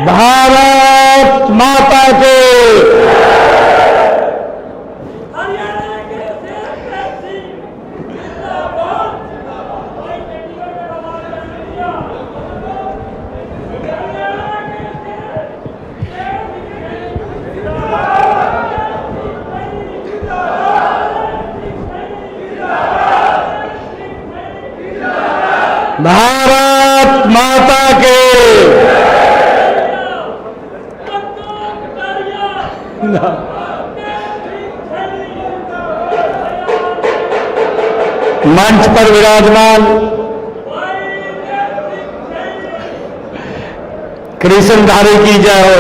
भारत माता के। भारत माता के। मंच पर विराजमान कृष्णधारी की जय हो।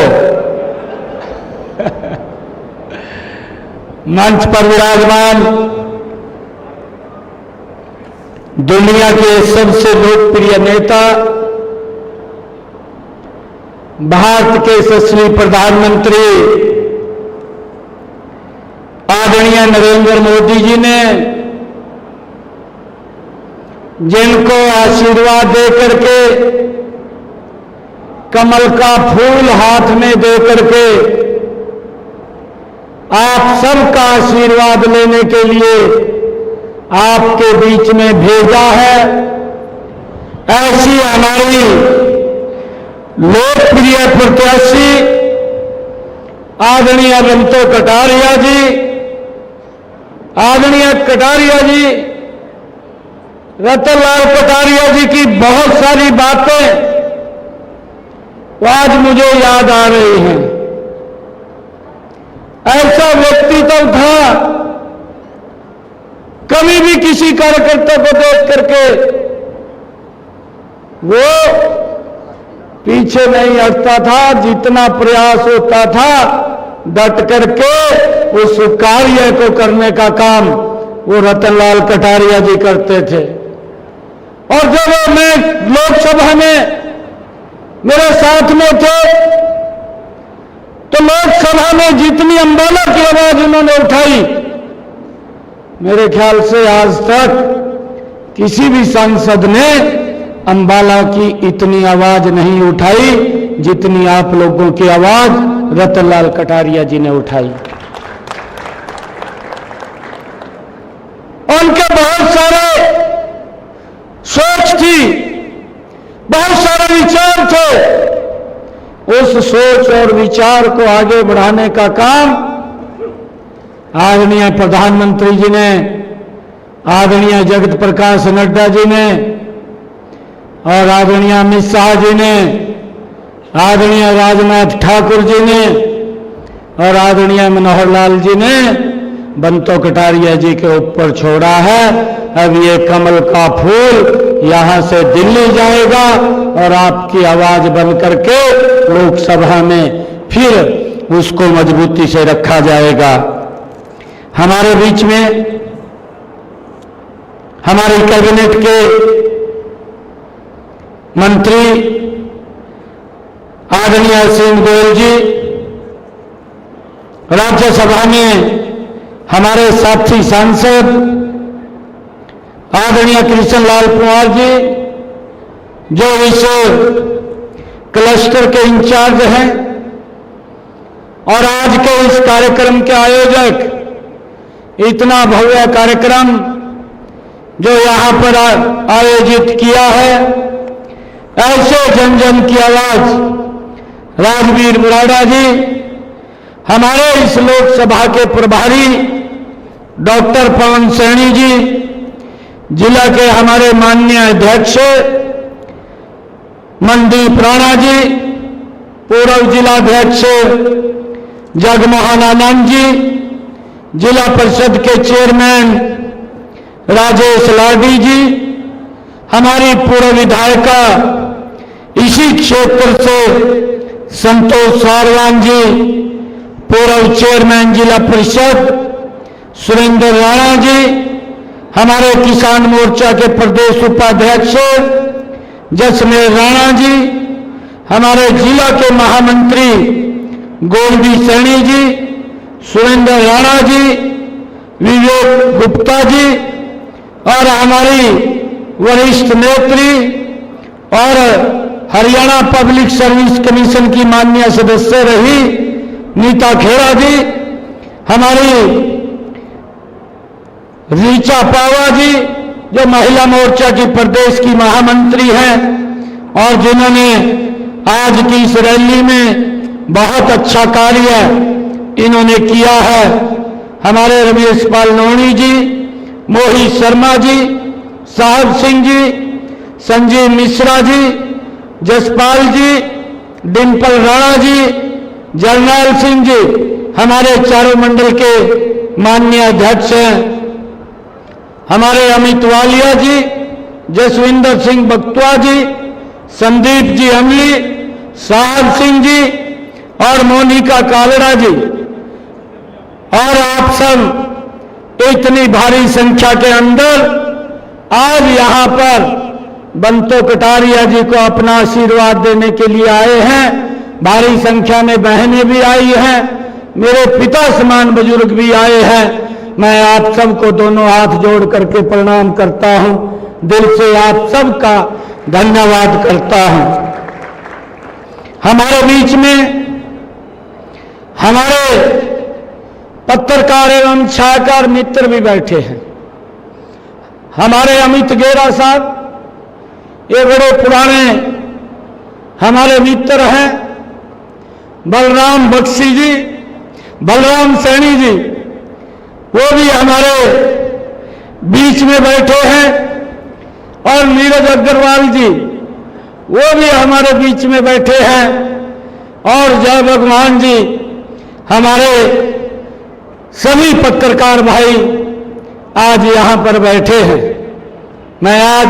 मंच पर विराजमान दुनिया के सबसे लोकप्रिय नेता, भारत के यशस्वी प्रधानमंत्री आदरणीय नरेंद्र मोदी जी ने, जिनको आशीर्वाद देकर के, कमल का फूल हाथ में देकर के आप सबका आशीर्वाद लेने के लिए आपके बीच में भेजा है, ऐसी हमारी लोकप्रिय प्रत्याशी आदरणीय बंतो कटारिया जी, आदरणीय कटारिया जी, रतनलाल कटारिया जी की बहुत सारी बातें आज मुझे याद आ रही हैं। ऐसा व्यक्तित्व था, कभी भी किसी कार्यकर्ता को देख करके वो पीछे नहीं हटता था, जितना प्रयास होता था डट करके उस कार्य को करने का काम वो रतनलाल कटारिया जी करते थे। और जब मैं लोकसभा में मेरे साथ में थे तो लोकसभा में जितनी अंबाला की आवाज उन्होंने उठाई, मेरे ख्याल से आज तक किसी भी सांसद ने अंबाला की इतनी आवाज नहीं उठाई जितनी आप लोगों की आवाज रतनलाल कटारिया जी ने उठाई। उनके बहुत सारे सोच थी, बहुत सारे विचार थे। उस सोच और विचार को आगे बढ़ाने का काम आदरणीय प्रधानमंत्री जी ने, आदरणीय जगत प्रकाश नड्डा जी ने और आदरणीय अमित शाह जी ने, आदरणीय राजनाथ ठाकुर जी ने और आदरणीय मनोहर लाल जी ने बंतो कटारिया जी के ऊपर छोड़ा है। अब ये कमल का फूल यहां से दिल्ली जाएगा और आपकी आवाज बन करके लोकसभा में फिर उसको मजबूती से रखा जाएगा। हमारे बीच में हमारी कैबिनेट के मंत्री आदरणीय असीम गोयल जी, राज्यसभा में हमारे साथी सांसद आदरणीय कृष्णलाल कुमार जी, जो इस क्लस्टर के इंचार्ज हैं और आज के इस कार्यक्रम के आयोजक, इतना भव्य कार्यक्रम जो यहां पर आयोजित किया है, ऐसे जन जन की आवाज राजवीर बुराड़ा जी, हमारे इस लोकसभा के प्रभारी डॉक्टर पवन सैनी जी, जिला के हमारे माननीय अध्यक्ष मनदीप राणा जी, पूर्व जिलाध्यक्ष जगमोहन आनंद जी, जिला परिषद के चेयरमैन राजेश लाडी जी, हमारी पूर्व विधायिका इसी क्षेत्र से संतोष सारवान जी, पूर्व चेयरमैन जिला परिषद सुरेंद्र राणा जी, हमारे किसान मोर्चा के प्रदेश उपाध्यक्ष जसमेर राणा जी, हमारे जिला के महामंत्री गोल्डी सैनी जी, सुरेंद्र राणा जी, विवेक गुप्ता जी और हमारी वरिष्ठ नेत्री और हरियाणा पब्लिक सर्विस कमीशन की माननीय सदस्य रही नीता खेड़ा जी, हमारी रीचा पावा जी जो महिला मोर्चा की प्रदेश की महामंत्री हैं और जिन्होंने आज की इस रैली में बहुत अच्छा कार्य इन्होंने किया है। हमारे रमेश पाल नोनी जी, मोहित शर्मा जी, साहब सिंह जी, संजीव मिश्रा जी, जसपाल जी, डिम्पल राणा जी, जरनैल सिंह जी, हमारे चारों मंडल के माननीय अध्यक्ष हैं। हमारे अमित वालिया जी, जसविंदर सिंह बक्तवा जी, संदीप जी अमली, साहब सिंह जी और मोनिका कालड़ा जी, और आप सब इतनी भारी संख्या के अंदर आज यहां पर बंतो कटारिया जी को अपना आशीर्वाद देने के लिए आए हैं। भारी संख्या में बहनें भी आई हैं, मेरे पिता समान बुजुर्ग भी आए हैं। मैं आप सबको दोनों हाथ जोड़ करके प्रणाम करता हूं, दिल से आप सबका धन्यवाद करता हूं। हमारे बीच में हमारे पत्रकार एवं छायाकार मित्र भी बैठे हैं। हमारे अमित गेरा साहब ये बड़े पुराने हमारे मित्र हैं। बलराम बख्शी जी, बलराम सैनी जी, वो भी हमारे बीच में बैठे हैं, और नीरज अग्रवाल जी वो भी हमारे बीच में बैठे हैं, और जय भगवान जी, हमारे सभी पत्रकार भाई आज यहां पर बैठे हैं। मैं आज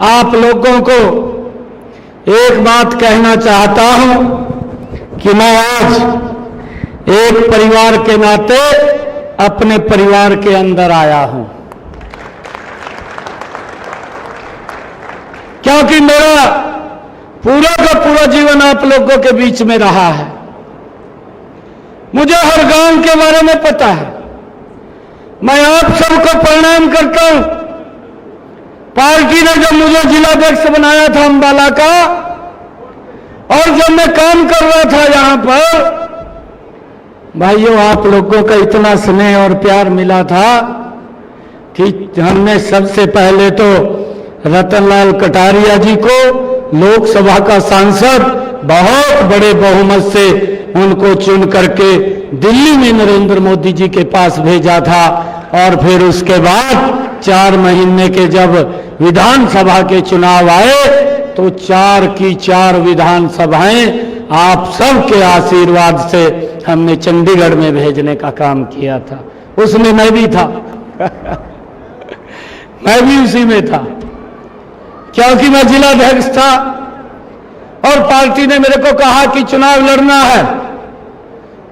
आप लोगों को एक बात कहना चाहता हूं कि मैं आज एक परिवार के नाते अपने परिवार के अंदर आया हूं, क्योंकि मेरा पूरा का पूरा जीवन आप लोगों के बीच में रहा है। मुझे हर गांव के बारे में पता है। मैं आप सबको प्रणाम करता हूं। पार्टी ने जब मुझे जिलाध्यक्ष बनाया था अंबाला का, और जब मैं काम कर रहा था यहां पर, भाइयों आप लोगों का इतना स्नेह और प्यार मिला था कि हमने सबसे पहले तो रतनलाल कटारिया जी को लोकसभा का सांसद बहुत बड़े बहुमत से उनको चुन करके दिल्ली में नरेंद्र मोदी जी के पास भेजा था, और फिर उसके बाद 4 महीने के जब विधानसभा के चुनाव आए तो 4 की 4 विधानसभाएं आप सबके आशीर्वाद से हमने चंडीगढ़ में भेजने का काम किया था। उसमें मैं भी था मैं भी उसी में था, क्योंकि मैं जिलाध्यक्ष था और पार्टी ने मेरे को कहा कि चुनाव लड़ना है।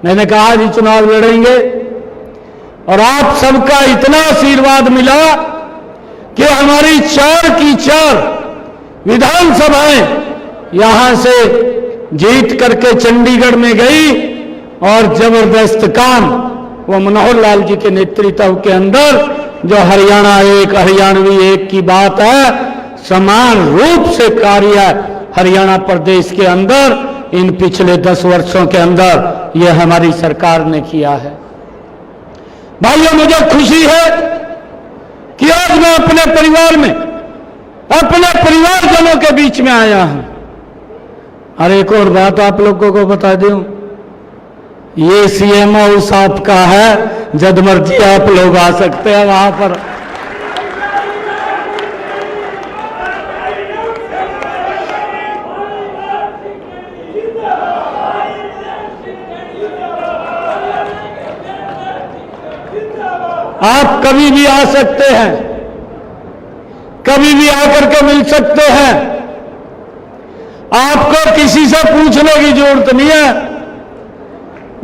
मैंने कहा जी चुनाव लड़ेंगे, और आप सबका इतना आशीर्वाद मिला कि हमारी 4 की 4 विधानसभाएं यहां से जीत करके चंडीगढ़ में गई, और जबरदस्त काम वो मनोहर लाल जी के नेतृत्व के अंदर जो हरियाणा एक हरियाणवी एक की बात है, समान रूप से कार्य हरियाणा प्रदेश के अंदर इन पिछले 10 वर्षों के अंदर ये हमारी सरकार ने किया है। भाइयों मुझे खुशी है कि आज मैं अपने परिवार में, अपने परिवारजनों के बीच में आया हूं। और एक और बात आप लोगों को बता दूं, ये सीएम हाउस आपका है, जब मर्जी आप लोग आ सकते हैं वहां पर। आप कभी भी आ सकते हैं, कभी भी आकर के मिल सकते हैं। आपको किसी से पूछने की जरूरत नहीं है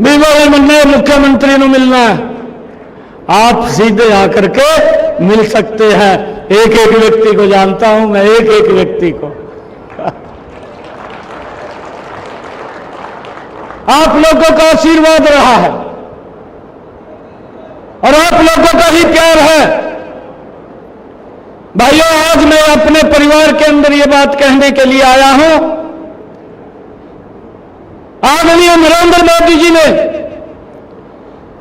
नए मुख्यमंत्री को मिलना है, आप सीधे आकर के मिल सकते हैं। एक एक व्यक्ति को जानता हूं मैं, एक एक व्यक्ति को। आप लोगों का आशीर्वाद रहा है और आप लोगों का ही प्यार है। भाइयों, आज मैं अपने परिवार के अंदर ये बात कहने के लिए आया हूं, आदरणीय नरेंद्र मोदी जी ने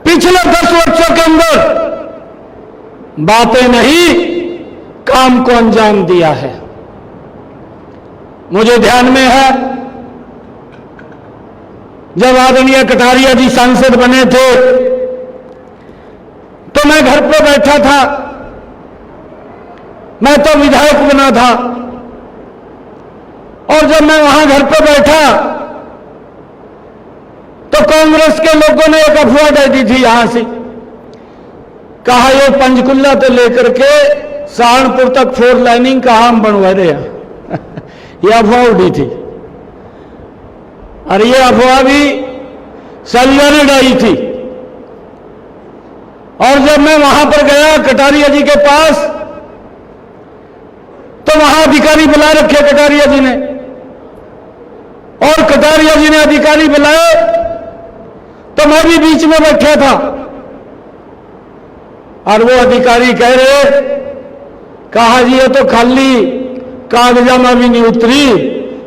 पिछले 10 वर्षों के अंदर बातें नहीं, काम को अंजाम दिया है। मुझे ध्यान में है, जब आदरणीय कटारिया जी सांसद बने थे तो मैं घर पर बैठा था, मैं तो विधायक बना था, और जब मैं वहां घर पर बैठा तो कांग्रेस के लोगों ने एक अफवाह दे दी थी यहां से, कहा ये पंचकुला से लेकर के सहारनपुर तक 4 लाइनिंग का हम बनवा रहे हैं। ये अफवाह उड़ी थी, और ये अफवाह भी सलिया ने डाली थी। और जब मैं वहां पर गया कटारिया जी के पास, तो वहां अधिकारी बुला रखे कटारिया जी ने, और कटारिया जी ने अधिकारी बुलाए तो मैं भी बीच में बैठा था, और वो अधिकारी कह रहे, कहा जी ये तो खाली कागजामा भी नहीं उतरी,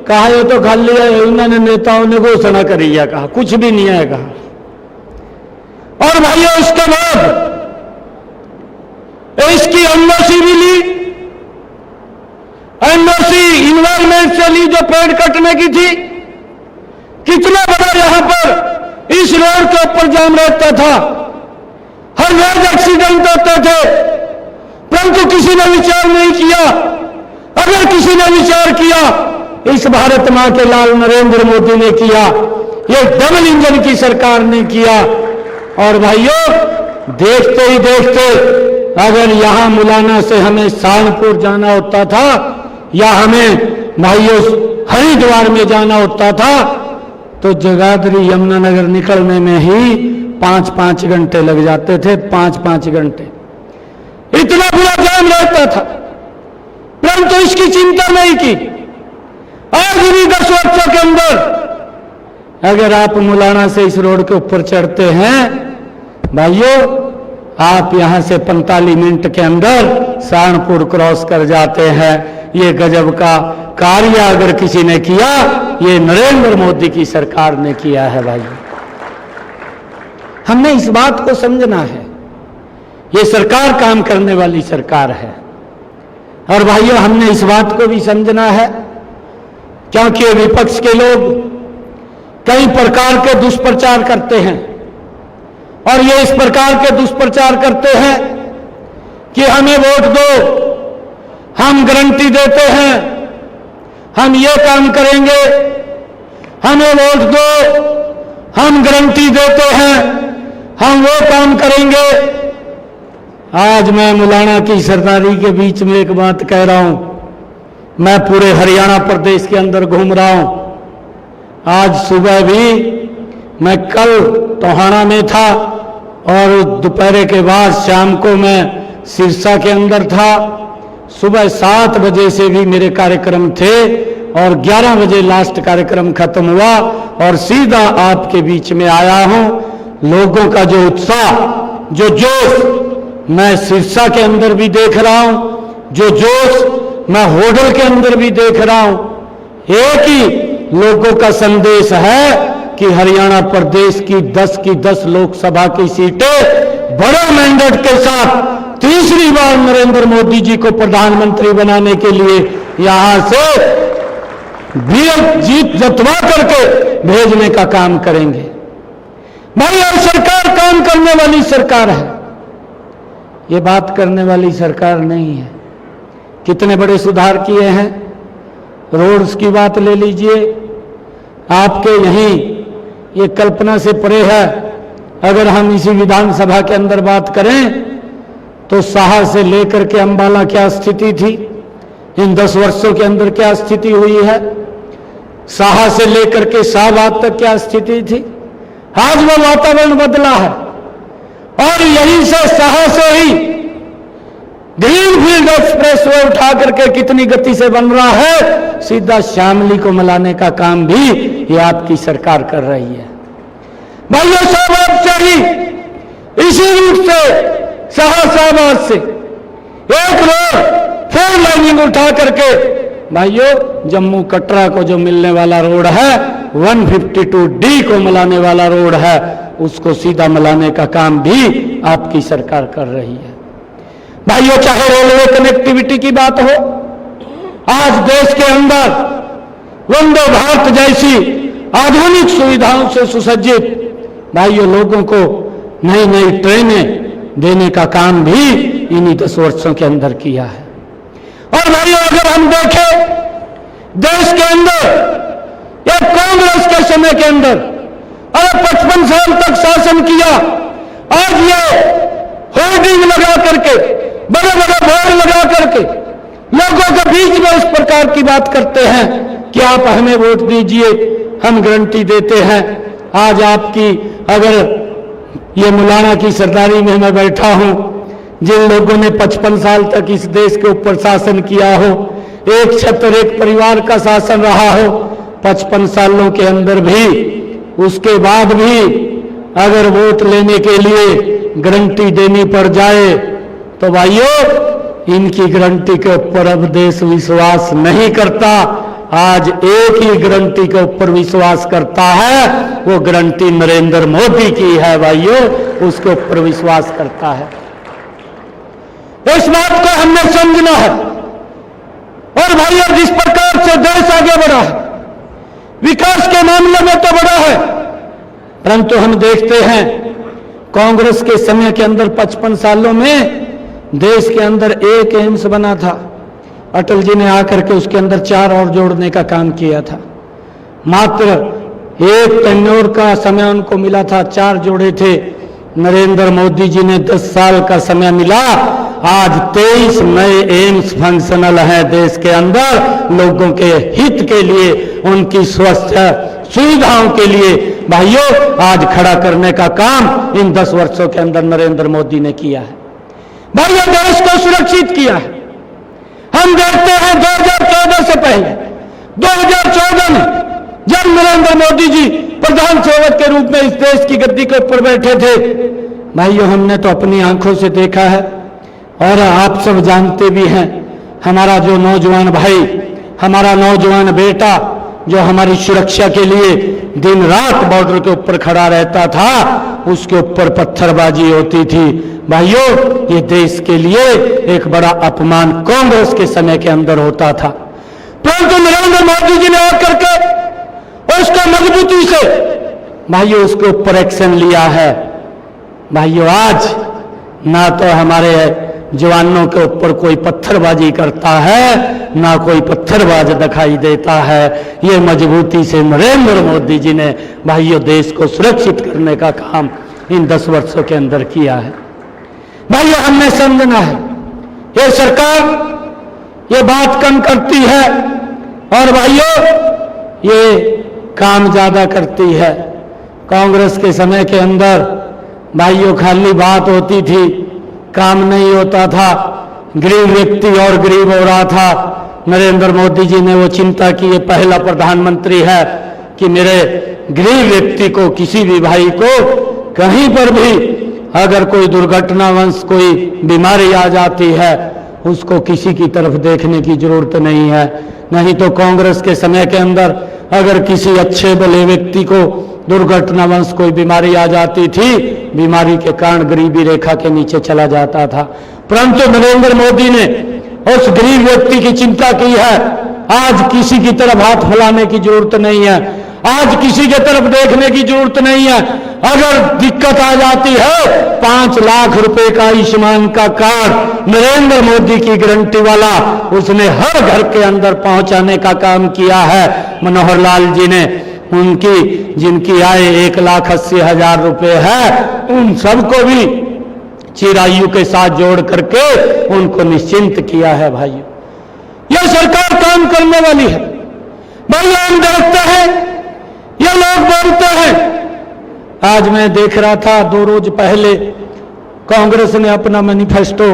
कहा ये तो खाली उन्होंने नेताओं ने घोषणा करी है, कहा कुछ भी नहीं है, कहा। और भाइयों, उसके बाद इसकी एनओसी भी ली, एनओसी इन्वायरमेंट से ली जो पेड़ कटने की थी। कितना बड़ा यहां पर इस रोड के ऊपर जाम रहता था, हर रोज एक्सीडेंट होते थे, परंतु किसी ने विचार नहीं किया। अगर किसी ने विचार किया, इस भारत मां के लाल नरेंद्र मोदी ने किया, ये डबल इंजन की सरकार ने किया। और भाइयों, देखते ही देखते अगर यहां मुलाना से हमें सहारनपुर जाना होता था, या हमें भाइयों हरिद्वार में जाना होता था, तो जगाधरी यमुनानगर निकलने में ही 5-5 घंटे लग जाते थे, 5-5 घंटे, इतना बुरा जाम रहता था। परंतु इसकी चिंता नहीं की। आज भी 10 वर्षों के अंदर अगर आप मुलाना से इस रोड के ऊपर चढ़ते हैं भाइयों, आप यहां से 45 मिनट के अंदर सहारनपुर क्रॉस कर जाते हैं। ये गजब का कार्य अगर किसी ने किया, ये नरेंद्र मोदी की सरकार ने किया है। भाई, हमने इस बात को समझना है, ये सरकार काम करने वाली सरकार है। और भाइयों, हमने इस बात को भी समझना है, क्योंकि विपक्ष के लोग कई प्रकार के दुष्प्रचार करते हैं, और ये इस प्रकार के दुष्प्रचार करते हैं कि हमें वोट दो, हम गारंटी देते हैं, हम ये काम करेंगे, हमें वोट दो, हम गारंटी देते हैं, हम वो काम करेंगे। आज मैं मुलाना की सरदारी के बीच में एक बात कह रहा हूं, मैं पूरे हरियाणा प्रदेश के अंदर घूम रहा हूं। आज सुबह भी मैं कल टोहाना में था, और दोपहर के बाद शाम को मैं सिरसा के अंदर था। सुबह 7 बजे से भी मेरे कार्यक्रम थे, और 11 बजे लास्ट कार्यक्रम खत्म हुआ, और सीधा आपके बीच में आया हूं। लोगों का जो उत्साह, जो जोश मैं सिरसा के अंदर भी देख रहा हूं, जो जोश मैं होडल के अंदर भी देख रहा हूं, एक ही लोगों का संदेश है कि हरियाणा प्रदेश की 10 लोकसभा की सीटें बड़े मैंडेट के साथ तीसरी बार नरेंद्र मोदी जी को प्रधानमंत्री बनाने के लिए यहां से जीत जतवा करके भेजने का काम करेंगे। भाई, और सरकार काम करने वाली सरकार है, ये बात करने वाली सरकार नहीं है। कितने बड़े सुधार किए हैं, रोड्स की बात ले लीजिए, आपके यहीं ये कल्पना से परे है। अगर हम इसी विधानसभा के अंदर बात करें तो साहा से लेकर के अंबाला क्या स्थिति थी, इन 10 वर्षों के अंदर क्या स्थिति हुई है, साहा से लेकर के शाहबाद तक क्या स्थिति थी। आज वो वातावरण बदला है, और यहीं से साहा से ही ग्रीनफील्ड एक्सप्रेस वे उठा करके कितनी गति से बन रहा है, सीधा शामली को मिलाने का काम भी ये आपकी सरकार कर रही है। भाइयों, शाहबाद से ही इसी रूट से शाहबाद से एक रोड 4 लाइनिंग उठा करके भाइयों जम्मू कटरा को जो मिलने वाला रोड है 152D को मिलाने वाला रोड है, उसको सीधा मिलाने का काम भी आपकी सरकार कर रही है। भाइयों चाहे रेलवे कनेक्टिविटी की बात हो, आज देश के अंदर वंदे भारत जैसी आधुनिक सुविधाओं से सुसज्जित भाइयों लोगों को नई नई ट्रेनें देने का काम भी इन्हीं 10 वर्षों के अंदर किया है। और भाइयों अगर हम देखें देश के अंदर या कांग्रेस के समय के अंदर अगर 55 साल तक शासन किया, आज ये होर्डिंग लगा करके बड़े बड़े बोर्ड लगा करके लोगों के बीच में इस प्रकार की बात करते हैं कि आप हमें वोट दीजिए, हम गारंटी देते हैं। आज आपकी अगर ये मुलाना की सरदारी में मैं बैठा हूं, जिन लोगों ने 55 साल तक इस देश के ऊपर शासन किया हो, एक छत्र एक परिवार का शासन रहा हो, 55 सालों के अंदर भी उसके बाद भी अगर वोट लेने के लिए गारंटी देनी पड़ जाए तो भाइयों इनकी गारंटी के ऊपर अब देश विश्वास नहीं करता। आज एक ही गारंटी के ऊपर विश्वास करता है, वो गारंटी नरेंद्र मोदी की है भाइयों, उसके ऊपर विश्वास करता है। इस बात को हमने समझना है। और भाइयों जिस प्रकार से देश आगे बढ़ा है, विकास के मामले में तो बढ़ा है, परंतु हम देखते हैं कांग्रेस के समय के अंदर 55 सालों में देश के अंदर एक एम्स बना था, अटल जी ने आकर के उसके अंदर 4 और जोड़ने का काम किया था। मात्र एक टेन्योर का समय उनको मिला था, 4 जोड़े थे। नरेंद्र मोदी जी ने 10 साल का समय मिला, आज 23 नए एम्स फंक्शनल हैं देश के अंदर, लोगों के हित के लिए, उनकी स्वास्थ्य सुविधाओं के लिए भाइयों आज खड़ा करने का काम इन 10 वर्षों के अंदर नरेंद्र मोदी ने किया है। भाइयों देश को सुरक्षित किया है। हम देखते हैं 2014 से पहले 2014 में जब नरेंद्र मोदी जी प्रधान सेवक के रूप में इस देश की गद्दी के ऊपर बैठे थे, भाइयों हमने तो अपनी आंखों से देखा है और आप सब जानते भी हैं, हमारा जो नौजवान भाई, हमारा नौजवान बेटा जो हमारी सुरक्षा के लिए दिन रात बॉर्डर के ऊपर खड़ा रहता था, उसके ऊपर पत्थरबाजी होती थी। भाइयों ये देश के लिए एक बड़ा अपमान कांग्रेस के समय के अंदर होता था, परंतु नरेंद्र मोदी जी ने आकर के उसका मजबूती से भाइयों उसके ऊपर एक्शन लिया है। भाइयों आज ना तो हमारे जवानों के ऊपर कोई पत्थरबाजी करता है, ना कोई पत्थरबाज दिखाई देता है। ये मजबूती से नरेंद्र मोदी जी ने भाइयों देश को सुरक्षित करने का काम इन 10 वर्षों के अंदर किया है। भाइयों हमने समझना है, ये सरकार ये बात कम करती है और भाइयों ये काम ज्यादा करती है। कांग्रेस के समय के अंदर भाइयों खाली बात होती थी, काम नहीं होता था, गरीब व्यक्ति और गरीब हो रहा था। नरेंद्र मोदी जी ने वो चिंता की, ये पहला प्रधानमंत्री है कि मेरे गरीब व्यक्ति को, किसी भी भाई को कहीं पर भी अगर कोई दुर्घटनावश कोई बीमारी आ जाती है, उसको किसी की तरफ देखने की जरूरत नहीं है। नहीं तो कांग्रेस के समय के अंदर अगर किसी अच्छे भले व्यक्ति को दुर्घटनावश कोई बीमारी आ जाती थी, बीमारी के कारण गरीबी रेखा के नीचे चला जाता था। परंतु नरेंद्र मोदी ने उस गरीब व्यक्ति की चिंता की है। आज किसी की तरफ हाथ फैलाने की जरूरत नहीं है, आज किसी की तरफ देखने की जरूरत नहीं है। अगर दिक्कत आ जाती है, 5 लाख रुपए का आयुष्मान का कार्ड नरेंद्र मोदी की गारंटी वाला उसने हर घर के अंदर पहुंचाने का काम किया है। मनोहर लाल जी ने उनकी जिनकी आय 1,80,000 रुपए है, उन सबको भी चिरायु के साथ जोड़ करके उनको निश्चिंत किया है। भाइयों यह सरकार काम करने वाली है। भाइयों हम देखते हैं, ये लोग बोलते हैं, आज मैं देख रहा था 2 रोज पहले कांग्रेस ने अपना मैनिफेस्टो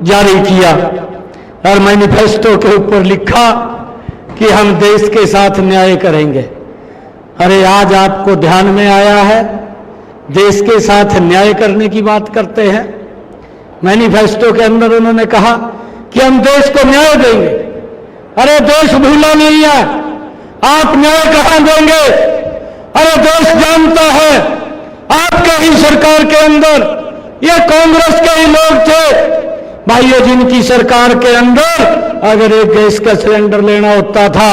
जारी किया और मैनिफेस्टो के ऊपर लिखा कि हम देश के साथ न्याय करेंगे। अरे आज आपको ध्यान में आया है, देश के साथ न्याय करने की बात करते हैं। मैनिफेस्टो के अंदर उन्होंने कहा कि हम देश को न्याय देंगे। अरे देश भूला नहीं है, आप न्याय कहां देंगे? अरे देश जानता है आपके ही सरकार के अंदर ये कांग्रेस के ही लोग थे भाइयों, जिनकी सरकार के अंदर अगर एक गैस का सिलेंडर लेना होता था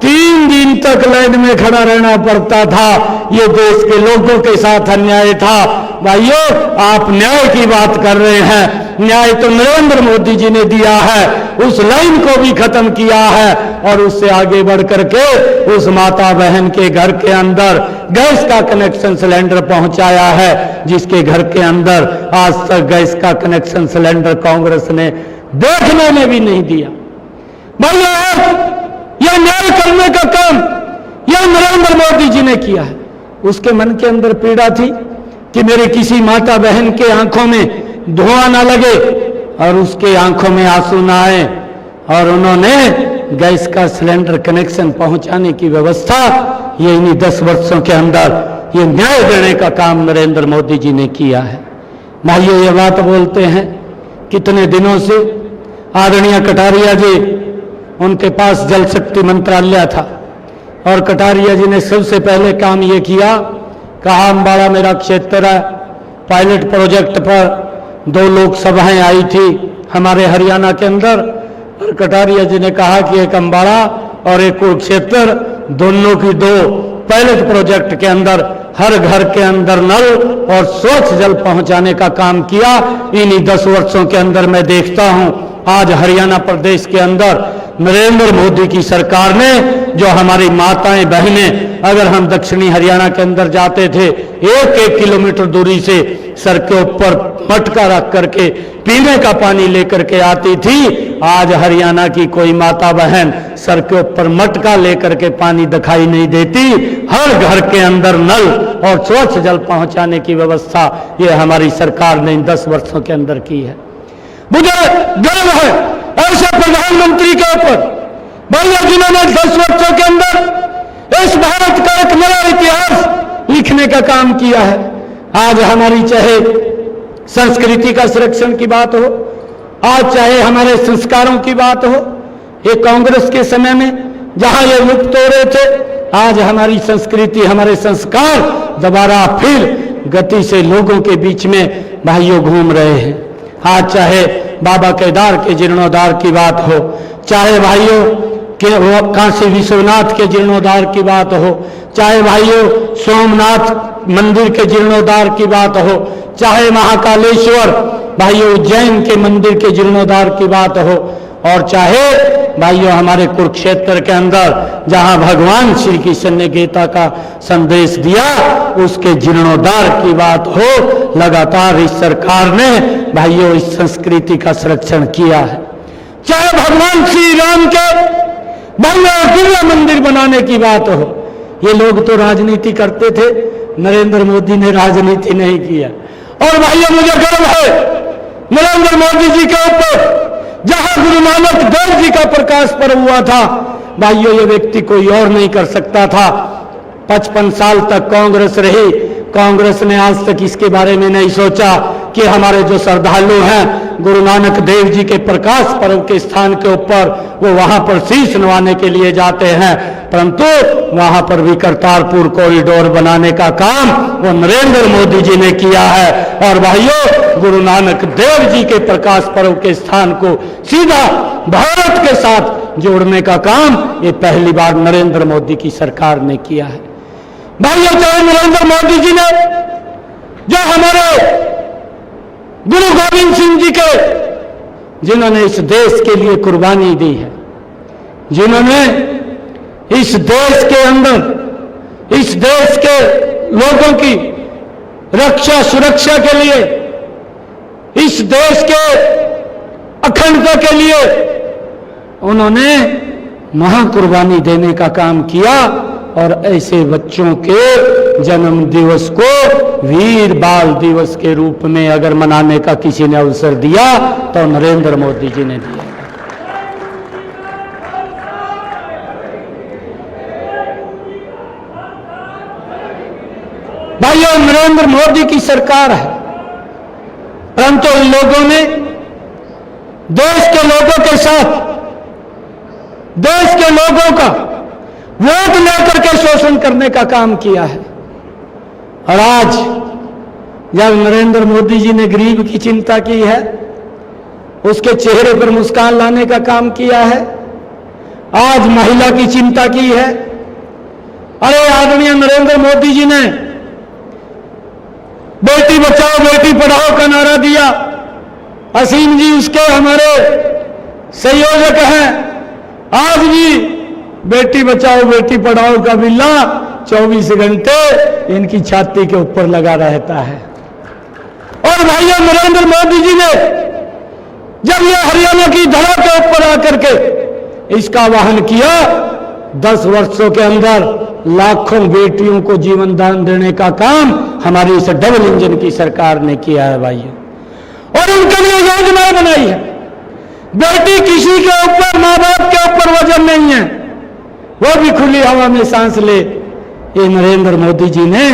3 दिन तक लाइन में खड़ा रहना पड़ता था। ये देश के लोगों के साथ अन्याय था। भाइयों, आप न्याय की बात कर रहे हैं, न्याय तो नरेंद्र मोदी जी ने दिया है, उस लाइन को भी खत्म किया है और उससे आगे बढ़ करके उस माता बहन के घर के अंदर गैस का कनेक्शन सिलेंडर पहुंचाया है, जिसके घर के अंदर आज तक गैस का कनेक्शन सिलेंडर कांग्रेस ने देखने में भी नहीं दिया। भाइयों, यह न्याय करने का काम यह नरेंद्र मोदी जी ने किया है। उसके मन के अंदर पीड़ा थी कि मेरी किसी माता बहन के आंखों में धुआं ना लगे और उसके आंखों में आंसू ना आए, और उन्होंने गैस का सिलेंडर कनेक्शन पहुंचाने की व्यवस्था ये इन्हीं 10 वर्षों के अंदर ये न्याय देने का काम नरेंद्र मोदी जी ने किया है। भाइयों, ये बात बोलते हैं कितने दिनों से आदरणीय कटारिया जी, उनके पास जल शक्ति मंत्रालय था और कटारिया जी ने सबसे पहले काम ये किया, कहा अम्बाड़ा मेरा क्षेत्र है, पायलट प्रोजेक्ट पर 2 लोकसभाएं आई थी हमारे हरियाणा के अंदर, और कटारिया जी ने कहा कि एक अम्बाड़ा और एक कुरुक्षेत्र, दोनों की 2 पायलट प्रोजेक्ट के अंदर हर घर के अंदर नल और स्वच्छ जल पहुंचाने का काम किया। इन्हीं 10 वर्षों के अंदर मैं देखता हूं आज हरियाणा प्रदेश के अंदर नरेंद्र मोदी की सरकार ने, जो हमारी माताएं बहनें, अगर हम दक्षिणी हरियाणा के अंदर जाते थे 1-1 किलोमीटर दूरी से सर के ऊपर मटका रख करके पीने का पानी लेकर के आती थी, आज हरियाणा की कोई माता बहन सर के ऊपर मटका लेकर के पानी दिखाई नहीं देती। हर घर के अंदर नल और स्वच्छ जल पहुंचाने की व्यवस्था ये हमारी सरकार ने इन 10 वर्षों के अंदर की है। मुझे गर्व है ऐसे प्रधानमंत्री के ऊपर भैया, जिन्होंने 10 वर्षों के अंदर इस भारत का एक नया इतिहास लिखने का काम किया है। आज हमारी चाहे संस्कृति का संरक्षण की बात हो, आज चाहे हमारे संस्कारों की बात हो, ये कांग्रेस के समय में जहां ये लुप्त हो रहे थे, आज हमारी संस्कृति, हमारे संस्कार दोबारा फिर गति से लोगों के बीच में भाइयों घूम रहे हैं। आज चाहे बाबा केदार के जीर्णोद्धार की बात हो, चाहे भाइयों के काशी विश्वनाथ के जीर्णोद्धार की बात हो, चाहे भाइयों सोमनाथ मंदिर के जीर्णोद्धार की बात हो, चाहे महाकालेश्वर भाइयों उज्जैन के मंदिर के जीर्णोद्धार की बात हो, और चाहे भाइयों हमारे कुरुक्षेत्र के अंदर जहां भगवान श्री कृष्ण ने गीता का संदेश दिया उसके जीर्णोद्धार की बात हो, लगातार इस सरकार ने भाइयों इस संस्कृति का संरक्षण किया है। चाहे भगवान श्री राम के भाइयों दिव्य मंदिर बनाने की बात हो, ये लोग तो राजनीति करते थे, नरेंद्र मोदी ने राजनीति नहीं किया। और भाइयों, मुझे गर्व है नरेंद्र मोदी जी के ऊपर, जहां गुरु नानक देव जी का प्रकाश पर्व हुआ था, भाइयों ये व्यक्ति कोई और नहीं कर सकता था। 55 साल तक कांग्रेस रही, कांग्रेस ने आज तक इसके बारे में नहीं सोचा कि हमारे जो श्रद्धालु हैं गुरु नानक देव जी के प्रकाश पर्व के स्थान के ऊपर वो वहां पर शीश नवाने के लिए जाते हैं, परंतु वहां पर भी करतारपुर कॉरिडोर बनाने का काम वो नरेंद्र मोदी जी ने किया है। और भाइयों, गुरु नानक देव जी के प्रकाश पर्व के स्थान को सीधा भारत के साथ जोड़ने का काम ये पहली बार नरेंद्र मोदी की सरकार ने किया है। भाइयों, चाहे नरेंद्र मोदी जी ने जो हमारे गुरु गोविंद सिंह जी के, जिन्होंने इस देश के लिए कुर्बानी दी है, जिन्होंने इस देश के अंदर इस देश के लोगों की रक्षा सुरक्षा के लिए, इस देश के अखंडता के लिए उन्होंने महाकुर्बानी देने का काम किया। और ऐसे बच्चों के जन्म दिवस को वीर बाल दिवस के रूप में अगर मनाने का किसी ने अवसर दिया तो नरेंद्र मोदी जी ने दिया। भाइयों, नरेंद्र मोदी की सरकार है, परंतु इन लोगों ने देश के लोगों के साथ, देश के लोगों का वोट लेकर के शोषण करने का काम किया है। और आज जब नरेंद्र मोदी जी ने गरीब की चिंता की है, उसके चेहरे पर मुस्कान लाने का काम किया है, आज महिला की चिंता की है। अरे आदरणीय नरेंद्र मोदी जी ने बेटी बचाओ बेटी पढ़ाओ का नारा दिया। असीम जी उसके हमारे संयोजक हैं। आज भी बेटी बचाओ बेटी पढ़ाओ का बिल्ला 24 घंटे इनकी छाती के ऊपर लगा रहता है। और भाइयों, नरेंद्र मोदी जी ने जब ये हरियाणा की धरा के ऊपर आकर के इसका वाहन किया, 10 वर्षों के अंदर लाखों बेटियों को जीवन दान देने का काम हमारी इस डबल इंजन की सरकार ने किया है भाइयों। और उनके लिए योजनाएं बनाई है। बेटी किसी के ऊपर, माँ बाप के ऊपर वजन नहीं है, वो भी खुली हवा में सांस ले। ये नरेंद्र मोदी जी ने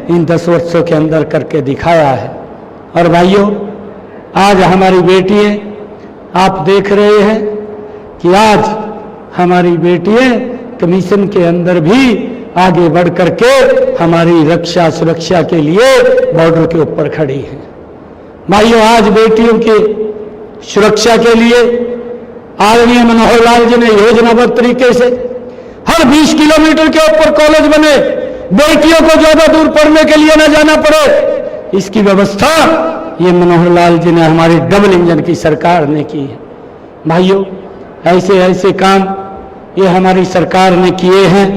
इन 10 वर्षों के अंदर करके दिखाया है। और भाइयों, आज हमारी बेटियां, आप देख रहे हैं कि आज हमारी बेटियां कमीशन के अंदर भी आगे बढ़ करके हमारी रक्षा सुरक्षा के लिए बॉर्डर के ऊपर खड़ी हैं। भाइयों, आज बेटियों के सुरक्षा के लिए आदरणीय मनोहर लाल जी ने योजनाबद्ध तरीके से हर 20 किलोमीटर के ऊपर कॉलेज बने, बेटियों को ज्यादा दूर पढ़ने के लिए न जाना पड़े, इसकी व्यवस्था ये मनोहर लाल जी ने, हमारी डबल इंजन की सरकार ने की है। भाइयों, ऐसे ऐसे काम ये हमारी सरकार ने किए हैं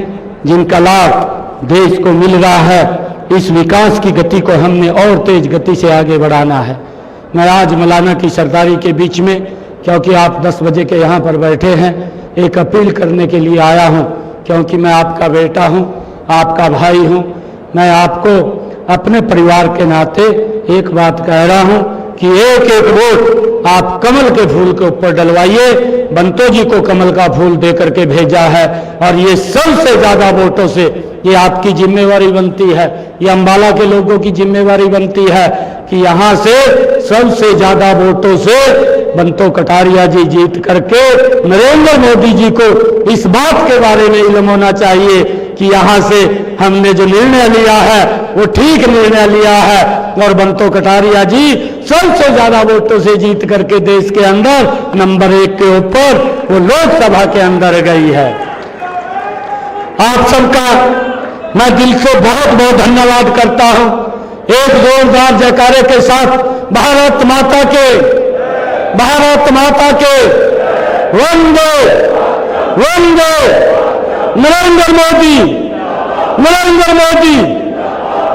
जिनका लाभ देश को मिल रहा है। इस विकास की गति को हमने और तेज गति से आगे बढ़ाना है। मैं आज मौलाना की सरदारी के बीच में, क्योंकि आप 10 बजे के यहाँ पर बैठे हैं, एक अपील करने के लिए आया हूँ, क्योंकि मैं आपका बेटा हूँ, आपका भाई हूँ। मैं आपको अपने परिवार के नाते एक बात कह रहा हूँ कि एक एक वोट आप कमल के फूल के ऊपर डलवाइए। बंतो जी को कमल का फूल दे करके भेजा है, और ये सबसे ज्यादा वोटों से ये आपकी जिम्मेवारी बनती है, ये अंबाला के लोगों की जिम्मेवारी बनती है कि यहाँ से सबसे ज्यादा वोटों से बंतो कटारिया जी जीत करके नरेंद्र मोदी जी को इस बात के बारे में इल्म होना चाहिए कि यहाँ से हमने जो निर्णय लिया है वो ठीक निर्णय लिया है, और बंतो कटारिया जी सबसे ज्यादा वोटों से जीत करके देश के अंदर नंबर 1 के ऊपर वो लोकसभा के अंदर गई है। आप सबका मैं दिल से बहुत बहुत धन्यवाद करता हूं। एक जोरदार जयकारे के साथ भारत माता के, भारत माता के, वंदे वंदे नरेंद्र मोदी, नरेंद्र मोदी,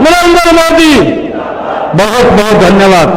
नरेंद्र मोदी। बहुत बहुत धन्यवाद।